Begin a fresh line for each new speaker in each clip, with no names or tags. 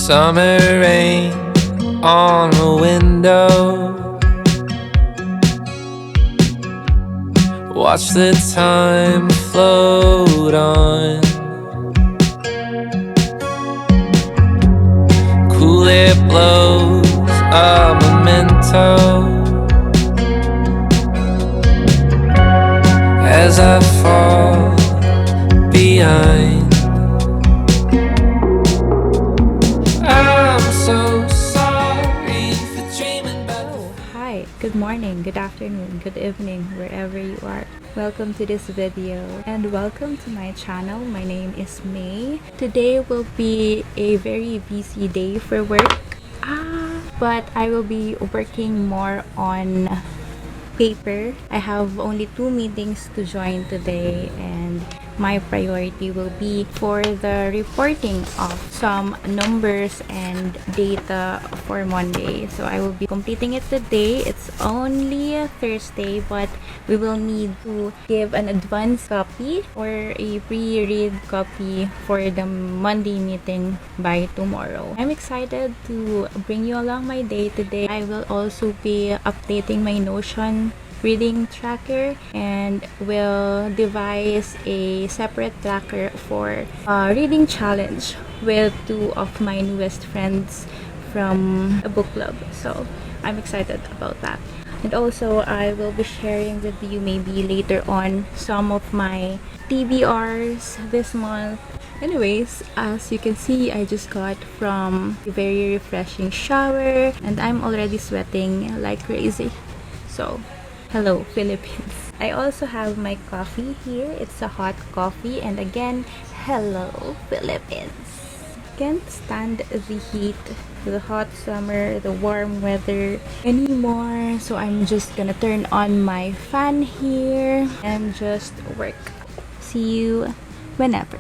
Summer rain on the window. Watch the time float on. Cool air blows a memento as I fall behind.
Good morning, good afternoon, good evening, wherever you are. Welcome to this video and welcome to my channel. My name is May. Today will be a very busy day for work, but I will be working more on paper. I have only 2 meetings to join today and my priority will be for the reporting of some numbers and data for Monday. So I will be completing it today. It's only Thursday, but we will need to give an advance copy or a pre-read copy for the Monday meeting by tomorrow. I'm excited to bring you along my day today. I will also be updating my Notion reading tracker and will devise a separate tracker for a reading challenge with 2 of my newest friends from a book club. So I'm excited about that. And also I will be sharing with you maybe later on some of my TBRs this month. Anyways, as you can see, I just got from a very refreshing shower and I'm already sweating like crazy. So hello Philippines. I also have my coffee here. It's a hot coffee and again, hello Philippines. Can't stand the heat, the hot summer, the warm weather anymore. So I'm just gonna turn on my fan here and just work. See you whenever.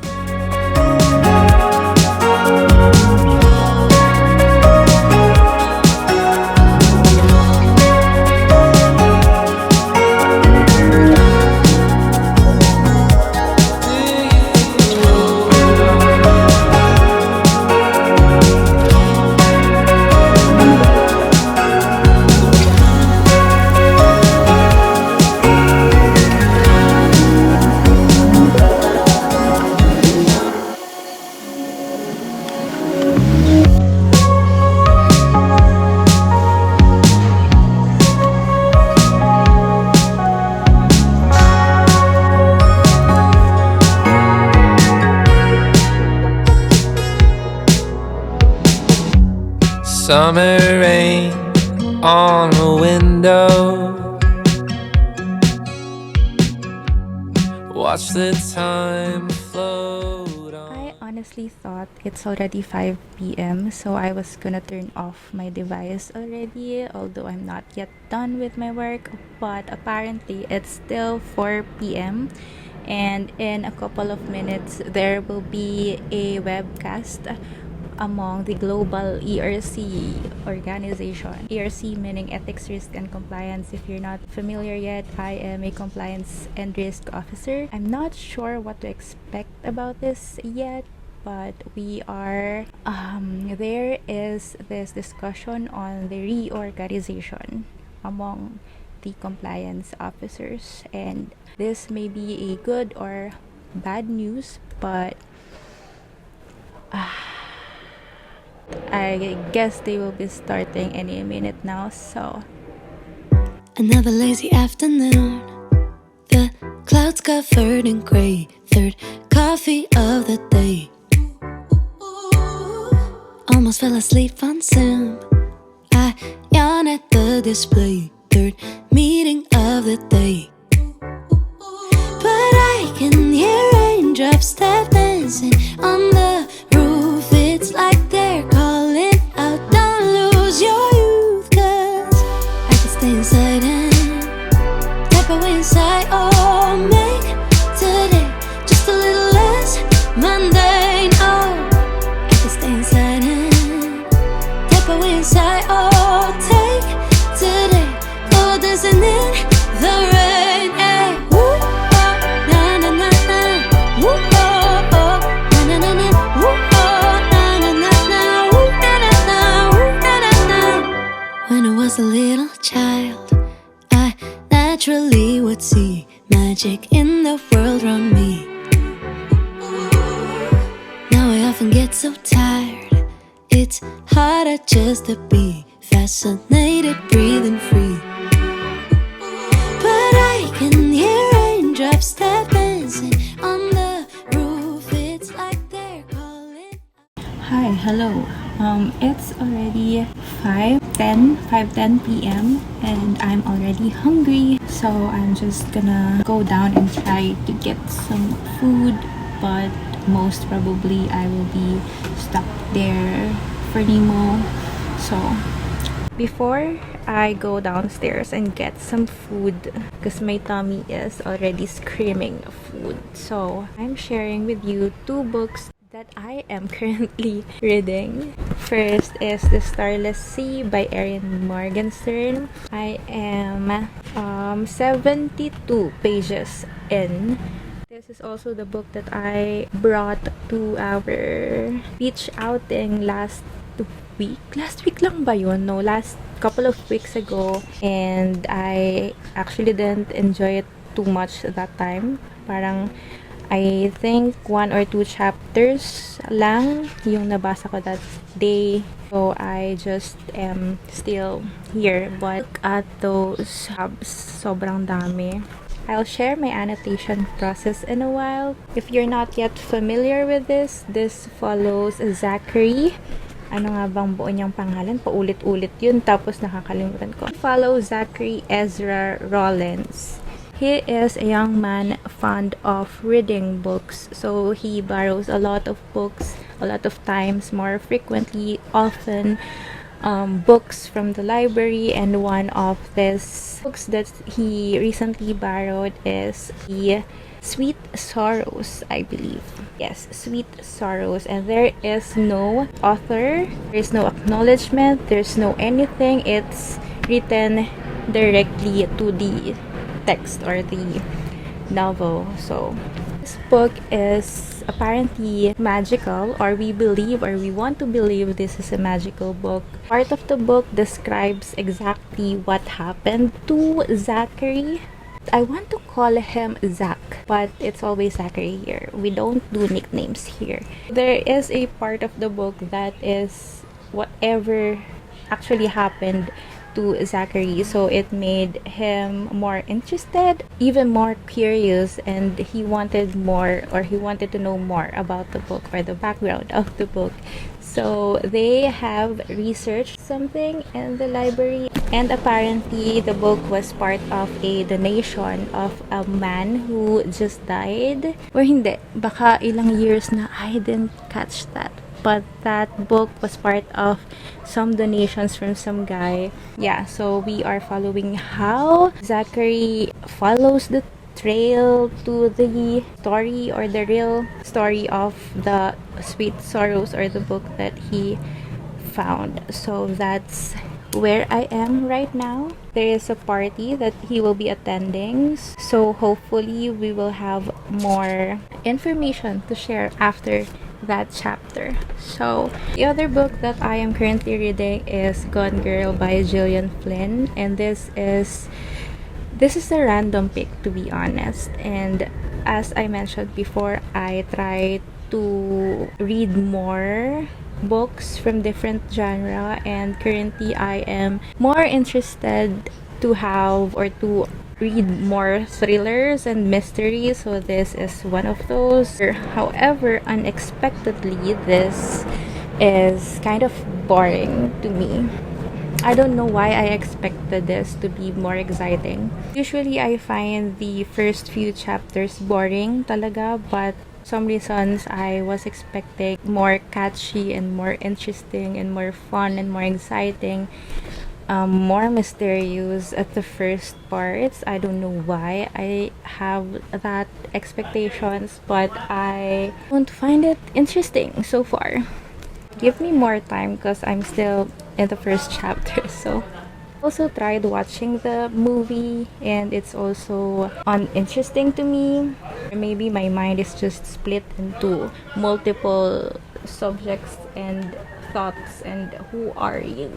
Summer rain on the window. Watch the time float on.
I honestly thought it's already 5 p.m. so I was gonna turn off my device already, although I'm not yet done with my work, but apparently it's still 4 p.m. and in a couple of minutes there will be a webcast among the global ERC organization. ERC meaning Ethics, Risk, and Compliance. If you're not familiar yet, I am a compliance and risk officer. I'm not sure what to expect about this yet, but we are there is this discussion on the reorganization among the compliance officers, and this may be a good or bad news, but I guess they will be starting any minute now. So
another lazy afternoon, the clouds covered in gray, third coffee of the day. Almost fell asleep on Zoom, I yawn at the display, third meeting of the day. But I can hear raindrops tap dancing on the roof. It's like they're calling out, don't lose your youth, 'cause I can stay inside and tap away inside. Oh, make today just a little less mundane. Oh, I can stay inside and tap away inside. Oh, take today, go dancing in the rain. Hey, woo, oh, na na na na, woo, oh, oh, na na na na. magic in the world around me. Now I often get so tired. It's harder just to be fascinated, breathing free. But I can hear raindrops tap dancing on the roof. It's like they're calling.
Hi, hello. It's already 5:10 p.m. and I'm already hungry, so I'm just gonna go down and try to get some food, but most probably I will be stuck there for Nemo. So before I go downstairs and get some food, because my tummy is already screaming food, so I'm sharing with you two books that I am currently reading. First is The Starless Sea by Erin Morgenstern. I am 72 pages in. This is also the book that I brought to our beach outing last week. Last week lang ba yun? No, last couple of weeks ago. And I actually didn't enjoy it too much that time. Parang I think 1 or 2 chapters lang yung nabasa ko that day. So I just am still here. But look at those tabs. Sobrang dami. I'll share my annotation process in a while. If you're not yet familiar with this follows Zachary. Ano nga bang buo niyang pangalan? Paulit-ulit yun, tapos nakakalimutan ko. Follow Zachary Ezra Rollins. He is a young man fond of reading books, so he borrows a lot of books, a lot of times, more frequently, often books from the library. And one of these books that he recently borrowed is the Sweet Sorrows, I believe. Yes, Sweet Sorrows. And there is no author, there's no acknowledgement, there's no anything. It's written directly to the text or the novel. So this book is apparently magical, or we believe, or we want to believe this is a magical book. Part of the book describes exactly what happened to Zachary. I want to call him Zach, but it's always Zachary here. We don't do nicknames here. There is a part of the book that is whatever actually happened to Zachary, so it made him more interested, even more curious, and he wanted more, or he wanted to know more about the book or the background of the book. So they have researched something in the library, and apparently the book was part of a donation of a man who just died, or hindi, baka ilang years na. I didn't catch that, but that book was part of some donations from some guy. Yeah, so we are following how Zachary follows the trail to the story, or the real story of the Sweet Sorrows, or the book that he found. So that's where I am right now. There is a party that he will be attending, so hopefully we will have more information to share after that chapter. So the other book that I am currently reading is Gone Girl by Gillian Flynn, and this is a random pick, to be honest. And as I mentioned before, I try to read more books from different genre, and currently I am more interested to have, or to read more thrillers and mysteries, so this is one of those. However, unexpectedly, this is kind of boring to me. I don't know why I expected this to be more exciting. Usually, I find the first few chapters boring talaga, but some reasons I was expecting more catchy and more interesting and more fun and more exciting, more mysterious at the first parts. I don't know why I have that expectations, but I don't find it interesting so far. Give me more time because I'm still in the first chapter. So also tried watching the movie, and it's also uninteresting to me. Maybe my mind is just split into multiple subjects and thoughts, and who are you?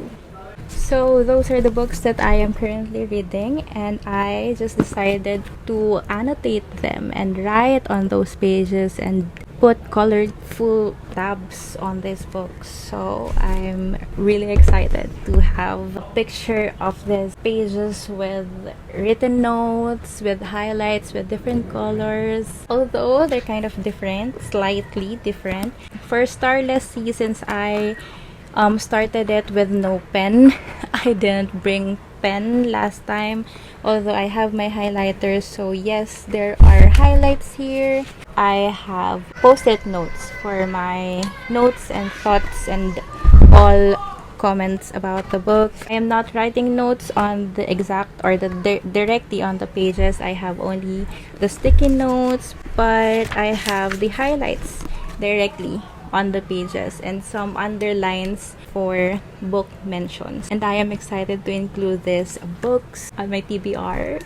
So those are the books that I am currently reading, and I just decided to annotate them and write on those pages and put colorful tabs on these books. So I'm really excited to have a picture of these pages with written notes, with highlights, with different colors. Although they're kind of different, slightly different. For Starless, since I started it with no pen. I didn't bring pen last time, although I have my highlighters. So yes, there are highlights here. I have post-it notes for my notes and thoughts and all comments about the book. I am not writing notes on the exact or the directly on the pages. I have only the sticky notes, but I have the highlights directly on the pages and some underlines for book mentions. And I am excited to include these books on my TBR.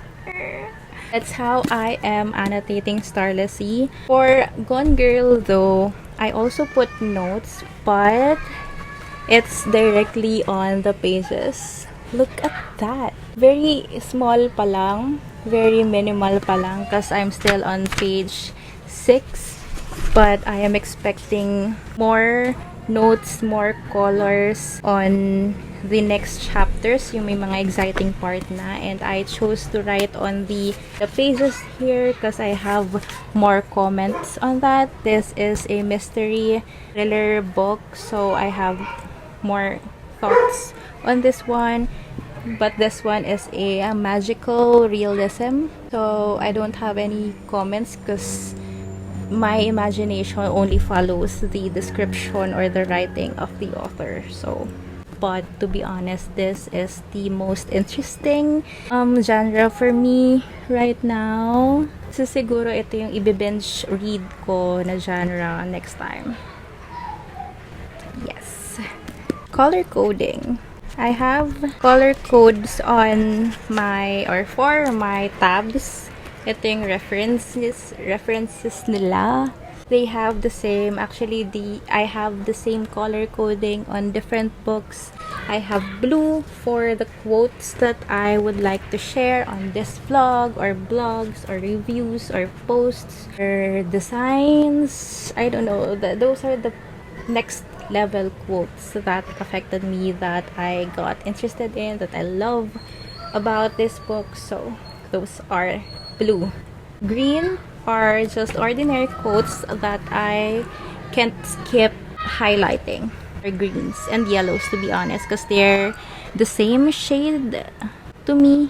That's how I am annotating Starless. For Gone Girl though, I also put notes, but it's directly on the pages. Look at that. Very small pa lang. Very minimal pa lang because I'm still on page 6. But I am expecting more notes, more colors on the next chapters, yung may mga exciting part na. And I chose to write on the pages here because I have more comments on that. This is a mystery thriller book, so I have more thoughts on this one. But this one is a magical realism, so I don't have any comments because my imagination only follows the description or the writing of the author. So, but to be honest, this is the most interesting genre for me right now. So siguro ito yung i-binge read ko na genre next time. Yes. Color coding. I have color codes on my or for my tabs. Ito yung references nila. They have the same, actually I have the same color coding on different books. I have blue for the quotes that I would like to share on this vlog or blogs or reviews or posts or designs. I don't know, those are the next level quotes that affected me, that I got interested in, that I love about this book. So those are blue. Green are just ordinary quotes that I can't skip highlighting. Or greens and yellows, to be honest, because they're the same shade to me.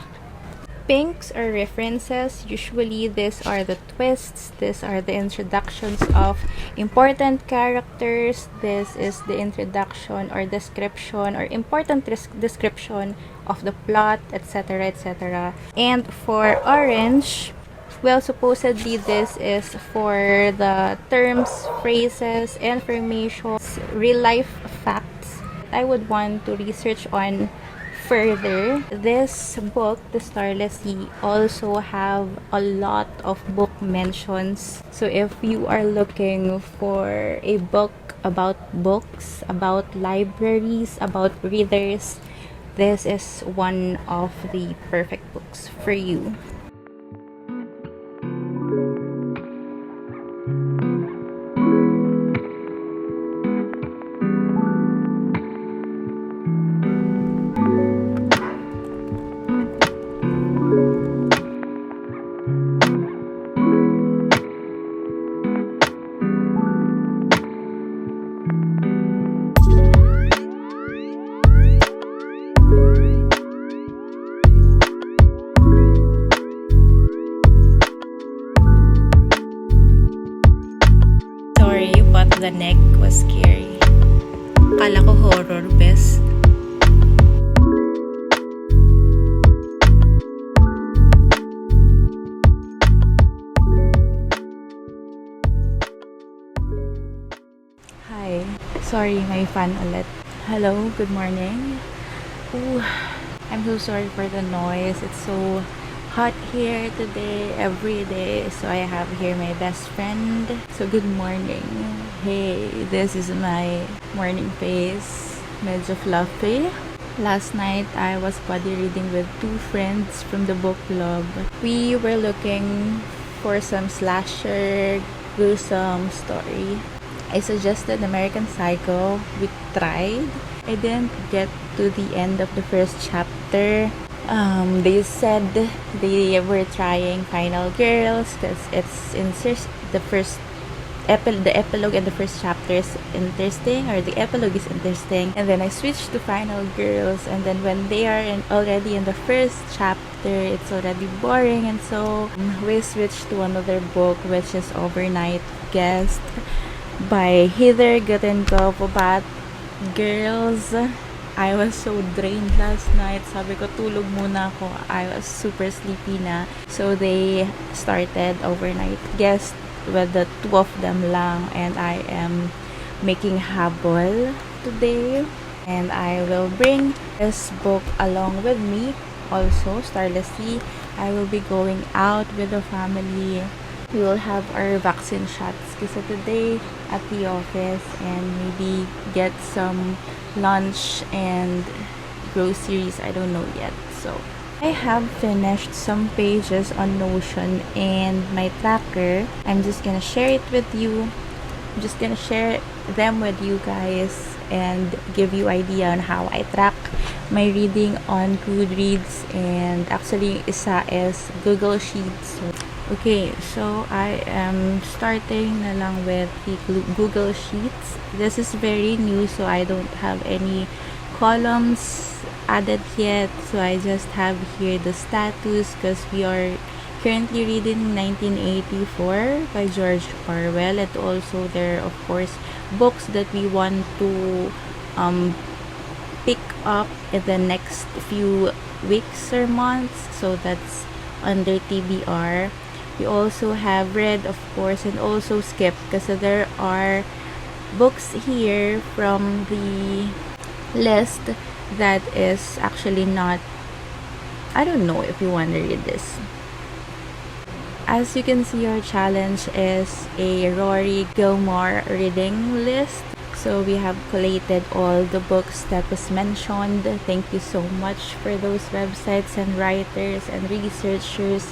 Pinks are references. Usually these are the twists, these are the introductions of important characters, this is the introduction or description or important description of the plot, etc, etc. And for orange, well, supposedly this is for the terms, phrases, information, real life facts I would want to research on further. This book, The Starless Sea, also have a lot of book mentions. So if you are looking for a book about books, about libraries, about readers, this is one of the perfect books for you. The neck was scary. Kala ko horror, best. Hi. Sorry, may fan ulit. Hello, good morning. Ooh, I'm so sorry for the noise. It's so hot here today, every day. So I have here my best friend. So good morning. Hey, this is my morning face. Medyo fluffy. Last night, I was buddy reading with two friends from the book club. We were looking for some slasher, gruesome story. I suggested American Psycho. We tried. I didn't get to the end of the first chapter. They said they were trying Final Girls because it's in the first the epilogue and the first chapter is interesting, or the epilogue is interesting, and then I switched to Final Girls, and then when they are already in the first chapter, it's already boring, and so we switched to another book, which is Overnight Guest by Heather Guttenkopf about girls. I was so drained last night. Sabi ko, tulog muna ako. I was super sleepy na. So they started Overnight Guest with the two of them lang, and I am making habol today, and I will bring this book along with me also. Starless, I will be going out with the family. We will have our vaccine shots kasi today at the office, and maybe get some lunch and groceries. I don't know yet. So I have finished some pages on Notion and my tracker. I'm just gonna share it with you. I'm just gonna share them with you guys and give you idea on how I track my reading on Goodreads, and actually isa is Google Sheets. Okay, so I am starting na lang with the Google Sheets. This is very new, so I don't have any columns added yet, so I just have here the status because we are currently reading 1984 by George Orwell, and also there are of course books that we want to pick up in the next few weeks or months, so that's under TBR. We also have read, of course, and also skip because there are books here from the list that is actually not, I don't know if you want to read this. As you can see, our challenge is a Rory Gilmore reading list. So we have collated all the books that was mentioned. Thank you so much for those websites and writers and researchers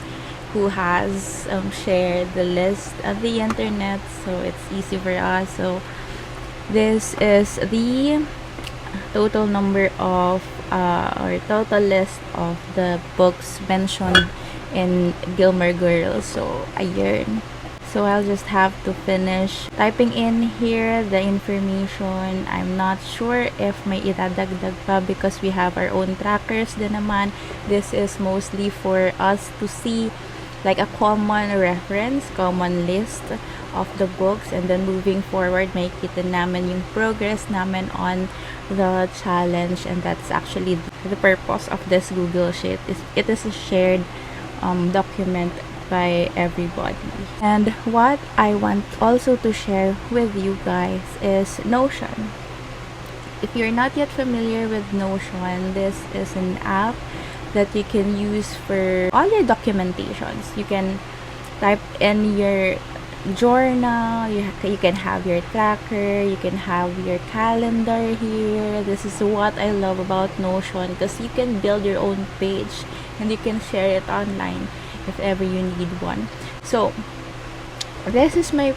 who has shared the list of the internet, so it's easy for us. So this is the total number of or total list of the books mentioned in Gilmore Girls. So ayun. So I'll just have to finish typing in here the information. I'm not sure if may idadagdag pa because we have our own trackers din naman. This is mostly for us to see like a common reference, common list of the books, and then moving forward makikita namin yung progress namin on the challenge, and that's actually the purpose of this Google Sheet. It is a shared document by everybody. And what I want also to share with you guys is Notion. If you're not yet familiar with Notion, this is an app that you can use for all your documentations. You can type in your journal, you can have your tracker, you can have your calendar here. This is what I love about Notion because you can build your own page and you can share it online if ever you need one. So this is my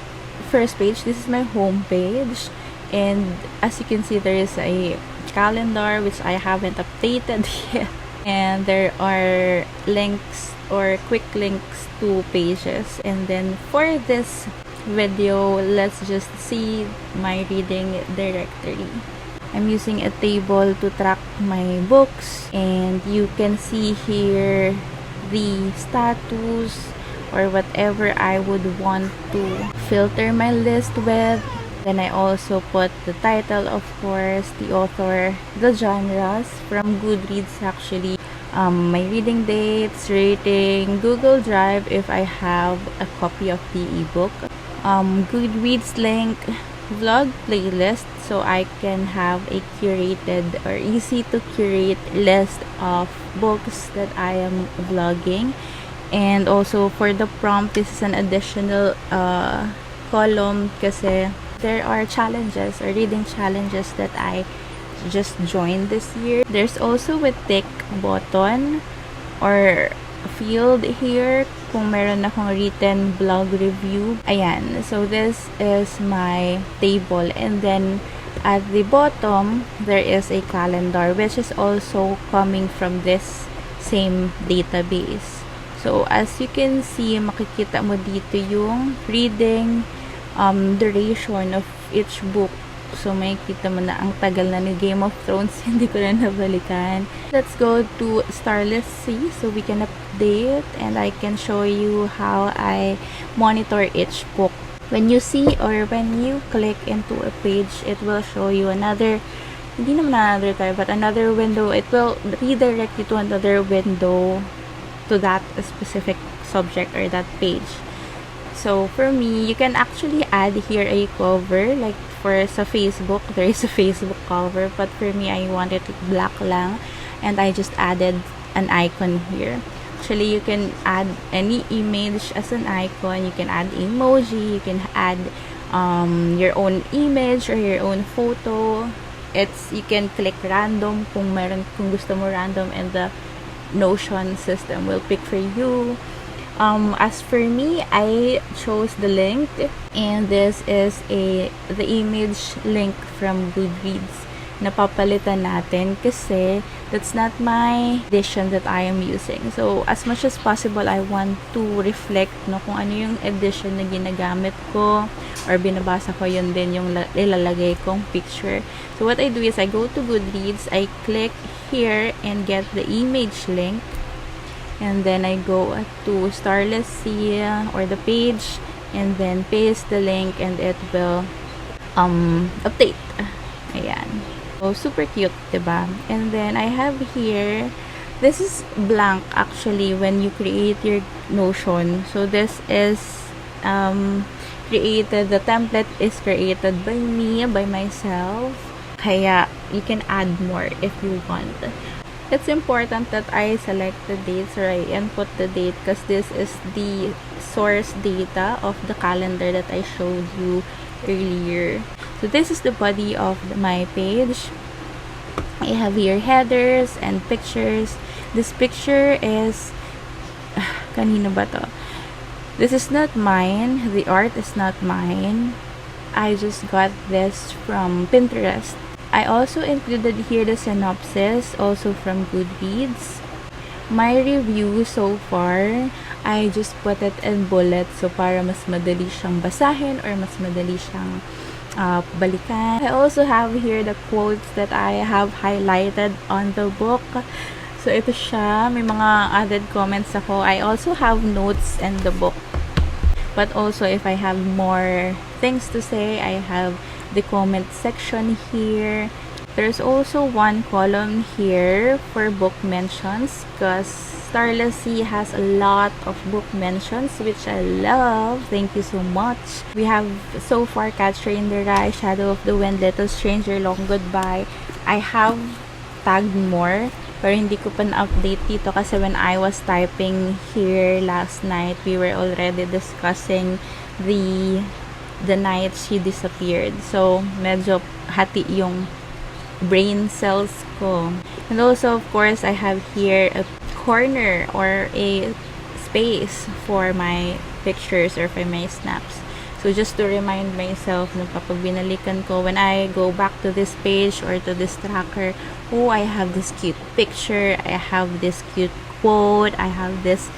first page, this is my home page, and as you can see there is a calendar which I haven't updated yet, and there are links or quick links to pages. And then for this video, let's just see my reading directory. I'm using a table to track my books, and you can see here the status or whatever I would want to filter my list with. Then I also put the title, of course, the author, the genres from Goodreads actually, my reading dates, rating, Google Drive if I have a copy of the ebook, Goodreads link, vlog playlist so I can have a curated or easy to curate list of books that I am vlogging. And also for the prompt, this is an additional column kasi there are challenges or reading challenges that I just joined this year. There's also a tick button or field here kung meron akong written blog review. Ayan. So, this is my table. And then, at the bottom, there is a calendar which is also coming from this same database. So, as you can see, makikita mo dito yung reading duration of each book. So, makikita mo na ang tagal na ni Game of Thrones. Hindi ko na nabalikan. Let's go to Starless so we can update and I can show you how I monitor each book. When you see or when you click into a page, it will show you another, hindi naman another tab, but another window. It will redirect you to another window to that specific subject or that page. So, for me, you can actually add here a cover. Like, sa Facebook, there is a Facebook cover. But for me, I want it black lang. And I just added an icon here. Actually, you can add any image as an icon. You can add emoji. You can add your own image or your own photo. You can click random kung gusto mo random, and the Notion system will pick for you. As for me, I chose the link, and this is the image link from Goodreads. Napapalitan natin kasi that's not my edition that I am using. So, as much as possible, I want to reflect kung ano yung edition na ginagamit ko or binabasa ko, yun din yung ilalagay kong picture. So, what I do is I go to Goodreads, I click here and get the image link. And then I go to Starless or the page and then paste the link and it will update. Ayan. So, super cute, diba? And then I have here, this is blank actually when you create your Notion. So, this is created, the template is created by me, by myself. Kaya, you can add more if you want. It's important that I select the dates or I input the date because this is the source data of the calendar that I showed you earlier. So this is the body of my page. I have here headers and pictures. This picture is kanino ba to? This is not mine. The art is not mine. I just got this from Pinterest. I also included here the synopsis, also from Goodreads. My review so far, I just put it in bullets so para mas madali siyang basahin or mas madali siyang balikan. I also have here the quotes that I have highlighted on the book. So ito siya, may mga added comments ako. I also have notes in the book. But also if I have more things to say, I have the comment section here. There's also one column here for book mentions because Starless has a lot of book mentions which I love. Thank you so much. We have so far Catcher in the Rye, Shadow of the Wind, Little Stranger, Long Goodbye. I have tagged more pero hindi ko pa na-update dito kasi when I was typing here last night, we were already discussing the night she disappeared. So, medyo hati yung brain cells ko. And also, of course, I have here a corner or a space for my pictures or for my snaps. So, just to remind myself na kapag binalikan ko, when I go back to this page or to this tracker, oh, I have this cute picture, I have this cute quote, I have this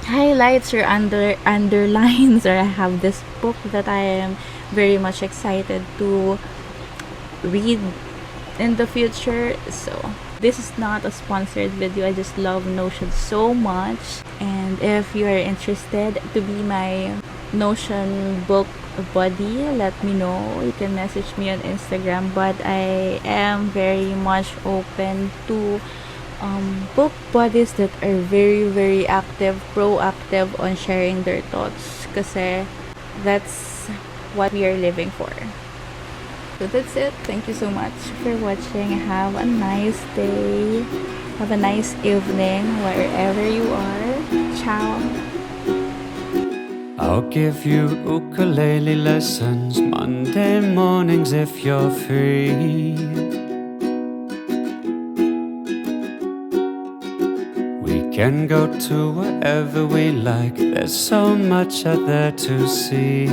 highlights or underlines, or I have this book that I am very much excited to read in the future. So this is not a sponsored video. I just love Notion so much, and if you are interested to be my Notion book buddy, let me know. You can message me on Instagram, but I am very much open to book buddies that are very, very active, proactive on sharing their thoughts kasi that's what we are living for. So that's it. Thank you so much for watching. Have a nice day. Have a nice evening wherever you are. Ciao.
I
I'll give you ukulele lessons Monday mornings if you're free. We can go to wherever we like, there's so much out there to see.